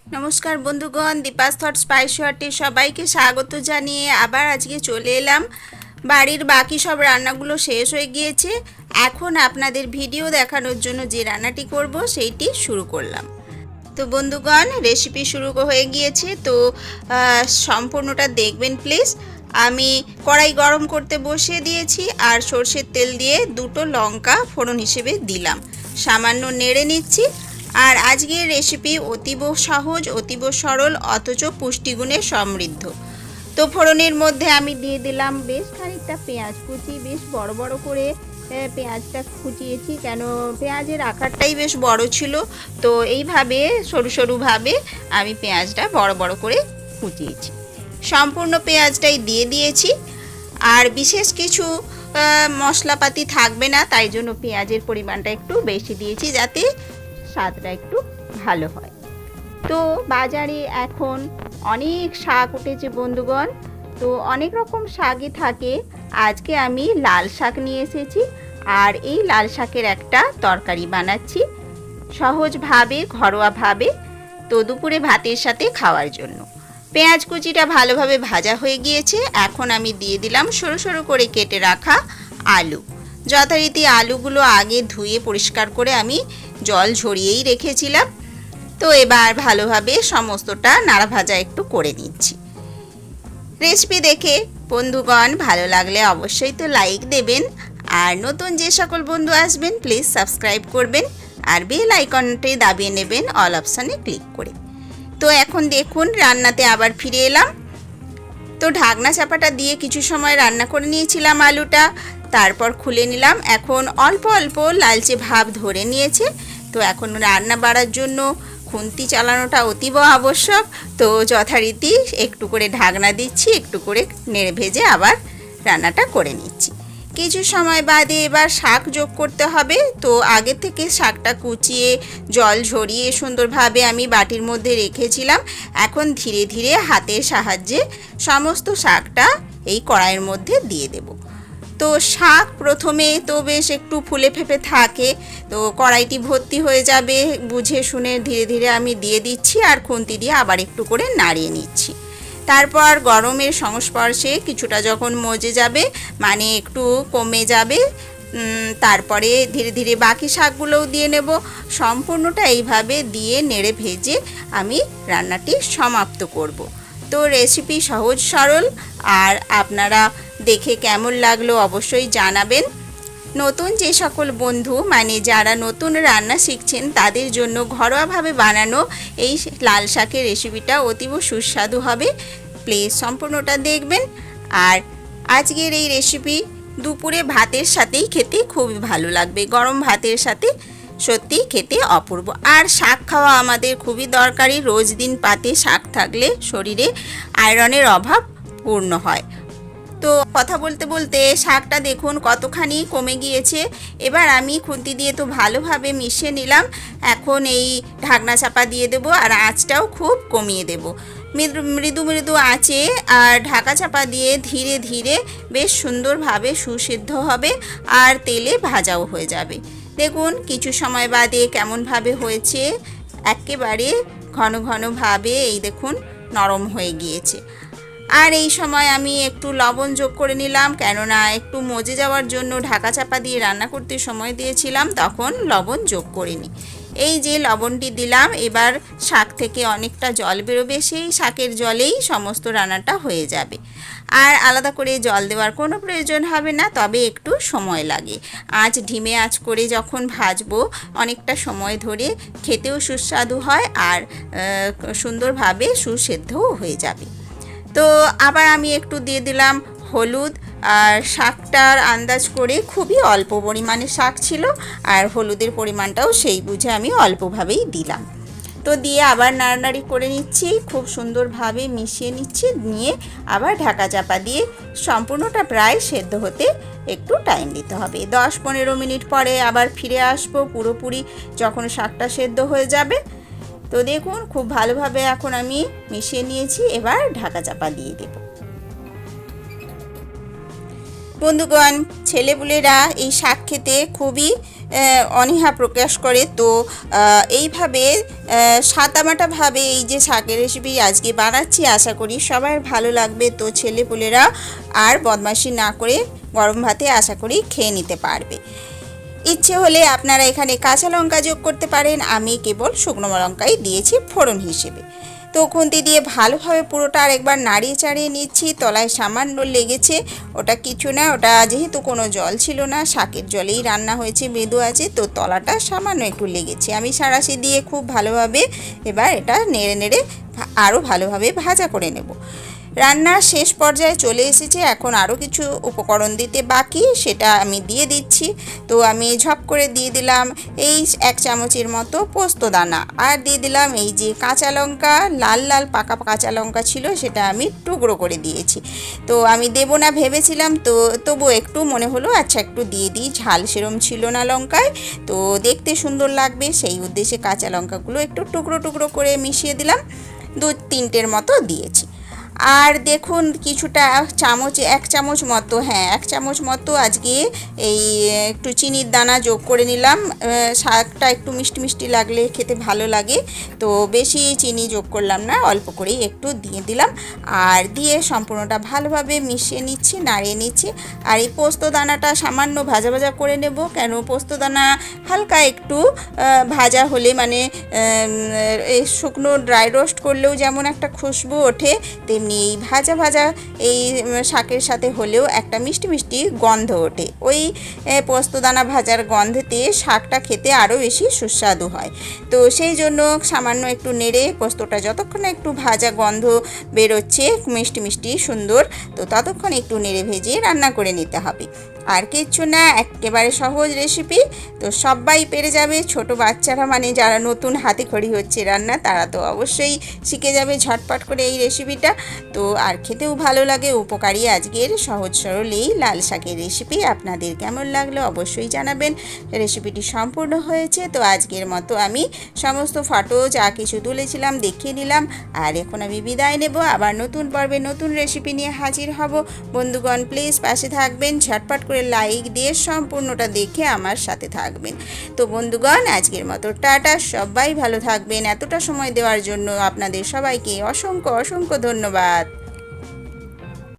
নমস্কার বন্ধুগণ, Deepa's thought spice ওয়ার্টে সবাইকে স্বাগত জানিয়ে আবার আজকে চলে এলাম। বাড়ির বাকি সব রান্নাগুলো শেষ হয়ে গিয়েছে। এখন আপনাদের ভিডিও দেখানোর জন্য যে রান্নাটি করব সেইটি শুরু করলাম। তো বন্ধুগণ, রেসিপি শুরু হয়ে গিয়েছে, তো সম্পূর্ণটা দেখবেন প্লিজ। আমি কড়াই গরম করতে বসিয়ে দিয়েছি আর সর্ষের তেল দিয়ে দুটো লঙ্কা ফোড়ন হিসেবে দিলাম, সামান্য নেড়ে নিচ্ছি। আর আজকের রেসিপি অতীব সহজ, অতীব সরল, অথচ পুষ্টিগুণে সমৃদ্ধ। তো ফোড়নের মধ্যে আমি দিয়ে দিলাম বেশ খানিকটা পেঁয়াজ কুচি, বেশ বড় বড় করে পেঁয়াজটা কুচিয়েছি, কেন পেঁয়াজের আকারটাই বেশ বড় ছিল। তো এইভাবে সরু সরুভাবে আমি পেঁয়াজটা বড় বড় করে কুচিয়েছি। সম্পূর্ণ পেঁয়াজটাই দিয়ে দিয়েছি। আর বিশেষ কিছু মশলাপাতি থাকবে না, তাই জন্য পেঁয়াজের পরিমাণটা একটু বেশি দিয়েছি, যাতে স্বাদটা একটু ভালো হয়। তো বাজারে এখন অনেক শাক উঠেছে বন্ধুগণ, তো অনেক রকম শাকই থাকে। আজকে আমি লাল শাক নিয়ে এসেছি আর এই লাল শাকের একটা তরকারি বানাচ্ছি সহজভাবে, ঘরোয়াভাবে, তো দুপুরে ভাতের সাথে খাওয়ার জন্য। পেঁয়াজ কুচিটা ভালোভাবে ভাজা হয়ে গিয়েছে। এখন আমি দিয়ে দিলাম সরু সরু করে কেটে রাখা আলু। যথারীতি আলুগুলো আগে ধুয়ে পরিষ্কার করে আমি জল ঝরিয়েই রেখেছিলাম। তো এবার ভালোভাবে সমস্তটা নাড়া ভাজা একটু করে নিচ্ছি। রেসিপি দেখে বন্ধুগণ ভালো লাগলে অবশ্যই তো লাইক দেবেন, আর নতুন যে সকল বন্ধু আসবেন প্লিজ সাবস্ক্রাইব করবেন আর বেল আইকনটি দাবিয়ে নেবেন অল অপশানে ক্লিক করে। তো এখন দেখুন রান্নাতে আবার ফিরে এলাম। তো ঢাকনা চাপাটা দিয়ে কিছু সময় রান্না করে নিয়েছিলাম আলুটা, তারপর খুলে নিলাম। এখন অল্প অল্প লালচে ভাব ধরে নিয়েছে। তো এখন রান্না বাড়ার জন্য খুন্তি চালানোটা অতীব আবশ্যক। তো যথারীতি একটু করে ঢাকনা দিচ্ছি, একটু করে নেড়ে ভেজে আবার রান্নাটা করে নিচ্ছি। কিছু সময় বাদে এবার শাক যোগ করতে হবে। তো আগে থেকে শাকটা কুচিয়ে জল ঝরিয়ে সুন্দরভাবে আমি বাটির মধ্যে রেখেছিলাম। এখন ধীরে ধীরে হাতের সাহায্যে সমস্ত শাকটা এই কড়াইয়ের মধ্যে দিয়ে দেব। তো শাক প্রথমে তো বেশ একটু ফুলে ফেপে থাকে, তো কড়াইটি ভর্তি হয়ে যাবে, বুঝে শুনে ধীরে ধীরে আমি দিয়ে দিচ্ছি আর খুন্তি দিয়ে আবার একটু করে নাড়িয়ে নিচ্ছি। তারপর গরমের সংস্পর্শে কিছুটা যখন মজে যাবে, মানে একটু কমে যাবে, তারপরে ধীরে ধীরে বাকি শাকগুলোও দিয়ে নেব। সম্পূর্ণটা এইভাবে দিয়ে নেড়ে ভেজে আমি রান্নাটি সমাপ্ত করব। তো রেসিপি সহজ সরল, আর আপনারা দেখে কেমন লাগলো অবশ্যই জানাবেন। নতুন যে সকল বন্ধু, মানে যারা নতুন রান্না শিখছেন, তাদের জন্য ঘরোয়াভাবে বানানো এই লাল শাকের রেসিপিটা অতীব সুস্বাদু হবে। প্লিজ সম্পূর্ণটা দেখবেন। আর আজকের এই রেসিপি দুপুরে ভাতের সাথেই খেতে খুবই ভালো লাগবে, গরম ভাতের সাথে সত্যিই খেতে অপূর্ব। আর শাক খাওয়া আমাদের খুবই দরকারি। রোজ দিন পাতে শাক থাকলে শরীরে আয়রনের অভাব পূর্ণ হয়। তো কথা বলতে বলতে শাকটা দেখুন কতখানি কমে গিয়েছে। এবার আমি খুন্তি দিয়ে তো ভালোভাবে মিশিয়ে নিলাম। এখন এই ঢাকনা চাপা দিয়ে দেবো আর আঁচটাও খুব কমিয়ে দেব। মৃদু মৃদু আঁচে আর ঢাকা চাপা দিয়ে ধীরে ধীরে বেশ সুন্দরভাবে সুসিদ্ধ হবে আর তেলে ভাজাও হয়ে যাবে। দেখুন কিছু সময় বাদে কেমনভাবে হয়েছে, একেবারে ঘন ঘনভাবে এই দেখুন নরম হয়ে গিয়েছে। আর এই সময় আমি একটু লবণ যোগ করে নিলাম, কেননা একটু মজে যাওয়ার জন্য ঢাকা চাপা দিয়ে রান্না করতে সময় দিয়েছিলাম, তখন লবণ যোগ করিনি। এই যে লবণটি দিলাম, এবার শাক থেকে অনেকটা জল বেরোবে, সেই শাকের জলেই সমস্ত রান্নাটা হয়ে যাবে। আর আলাদা করে জল দেওয়ার কোনো প্রয়োজন হবে না, তবে একটু সময় লাগে। আঁচ ধিমে আঁচ করে যখন ভাজবো অনেকটা সময় ধরে, খেতেও সুস্বাদু হয় আর সুন্দরভাবে সুসেদ্ধও হয়ে যাবে। তো আবার আমি একটু দিয়ে দিলাম হলুদ, আর শাকটার আন্দাজ করে খুবই অল্প পরিমাণে শাক ছিল, আর হলুদের পরিমাণটাও সেই বুঝে আমি অল্পভাবেই দিলাম। তো দিয়ে আবার নাড়ানাড়ি করে নিচ্ছি, খুব সুন্দরভাবে মিশিয়ে নিচ্ছি, নিয়ে আবার ঢাকা চাপা দিয়ে সম্পূর্ণটা প্রায় সেদ্ধ হতে একটু টাইম দিতে হবে। 10-15 মিনিট পরে আবার ফিরে আসবো পুরোপুরি যখন শাকটা সেদ্ধ হয়ে যাবে। তো দেখুন খুব ভালোভাবে এখন আমি মিশিয়ে নিয়েছি, এবার ঢাকা চাপা দিয়ে দেব। বন্ধুগণ, ছেলেপুলেরা এই শাক খেতে খুবই অনীহা প্রকাশ করে। তো এইভাবে সাদামাটাভাবে এই যে শাকের রেসিপি আজকে বানাচ্ছি, আশা করি সবার ভালো লাগবে। তো ছেলেপুলেরা আর বদমাশি না করে গরম ভাতে আশা করি খেয়ে নিতে পারবে। ইচ্ছে হলে আপনারা এখানে কাঁচা লঙ্কা যোগ করতে পারেন, আমি কেবল শুকনো লঙ্কাই দিয়েছি ফোড়ন হিসেবে। তো খুন্তি দিয়ে ভালোভাবে পুরোটা আরেকবার নাড়িয়ে চাড়িয়ে নিচ্ছি। তলায় সামান্য লেগেছে, ওটা কিছু না, ওটা যেহেতু কোনো জল ছিল না, শাকের জলেই রান্না হয়েছে, মৃদু আছে, তো তলাটা সামান্য একটু লেগেছে। আমি সাঁড়াশি দিয়ে খুব ভালোভাবে এবার এটা নেড়ে নেড়ে আরও ভালোভাবে ভাজা করে নেব। রান্নার শেষ পর্যায়ে চলে এসেছে, এখন আরও কিছু উপকরণ দিতে বাকি, সেটা আমি দিয়ে দিচ্ছি। তো আমি ঝপ করে দিয়ে দিলাম এই 1 চামচের মতো পোস্ত দানা, আর দিয়ে দিলাম এই যে কাঁচা লঙ্কা, লাল লাল পাকা কাঁচা লঙ্কা ছিল, সেটা আমি টুকরো করে দিয়েছি। তো আমি দেবো না ভেবেছিলাম, তো তবু একটু মনে হলো আচ্ছা একটু দিয়ে দিই, ঝাল সেরম ছিল না লঙ্কায়, তো দেখতে সুন্দর লাগবে সেই উদ্দেশ্যে কাঁচা লঙ্কাগুলো একটু টুকরো টুকরো করে মিশিয়ে দিলাম, 2-3টের মতো দিয়েছি। আর দেখুন কিছুটা চামচ 1 চামচ মতো, 1 চামচ মতো আজকে এই একটু চিনির দানা যোগ করে নিলাম। শাকটা একটু মিষ্টি মিষ্টি লাগলে খেতে ভালো লাগে, তো বেশি চিনি যোগ করলাম না, অল্প করেই একটু দিয়ে দিলাম। আর দিয়ে সম্পূর্ণটা ভালোভাবে মিশিয়ে নিচ্ছি, নাড়িয়ে নিচ্ছি। আর এই পোস্ত দানাটা সামান্য ভাজা ভাজা করে নেব, কেন পোস্ত দানা হালকা একটু ভাজা হলে মানে এই শুকনো ড্রাই রোস্ট করলেও যেমন একটা খুশবু ওঠে, তেমনি এই ভাজা ভাজা এই শাকের সাথে হলেও একটা মিষ্টি মিষ্টি গন্ধ ওঠে। ওই পোস্তদানা ভাজার গন্ধেতে শাকটা খেতে আরও বেশি সুস্বাদু হয়। তো সেই জন্য সামান্য একটু নেড়ে, পোস্তটা যতক্ষণ একটু ভাজা গন্ধ বেরোচ্ছে মিষ্টি মিষ্টি সুন্দর, তো ততক্ষণ একটু নেড়ে ভেজে রান্না করে নিতে হবে। আর কিচ্ছু না, একেবারে সহজ রেসিপি, তো সবাই পেরে যাবে। ছোট বাচ্চারা মানে যারা নতুন হাতেখড়ি হচ্ছে রান্না, তারা তো অবশ্যই শিখে যাবে ঝটপট করে এই রেসিপিটা। তো আর খেতেও ভালো লাগে, উপকারী আজকের সহজ সরল এই লাল শাকের রেসিপি। আপনাদের কেমন লাগলো অবশ্যই জানাবেন। রেসিপিটি সম্পূর্ণ হয়েছে, তো আজকের মতো আমি সমস্ত ফটো যা কিছু তুলেছিলাম দেখিয়ে নিলাম। আর এখন আমি বিদায় নেব, আবার নতুন পর্বে নতুন রেসিপি নিয়ে হাজির হব। বন্ধুগণ প্লিজ পাশে থাকবেন, ঝটপট করে লাইক দিয়ে সম্পূর্ণটা দেখে আমার সাথে থাকবেন। তো বন্ধুগণ আজকের মতো টাটা, সবাই ভালো থাকবেন। এতটা সময় দেওয়ার জন্য আপনাদের সবাইকে অসংখ্য অসংখ্য ধন্যবাদ।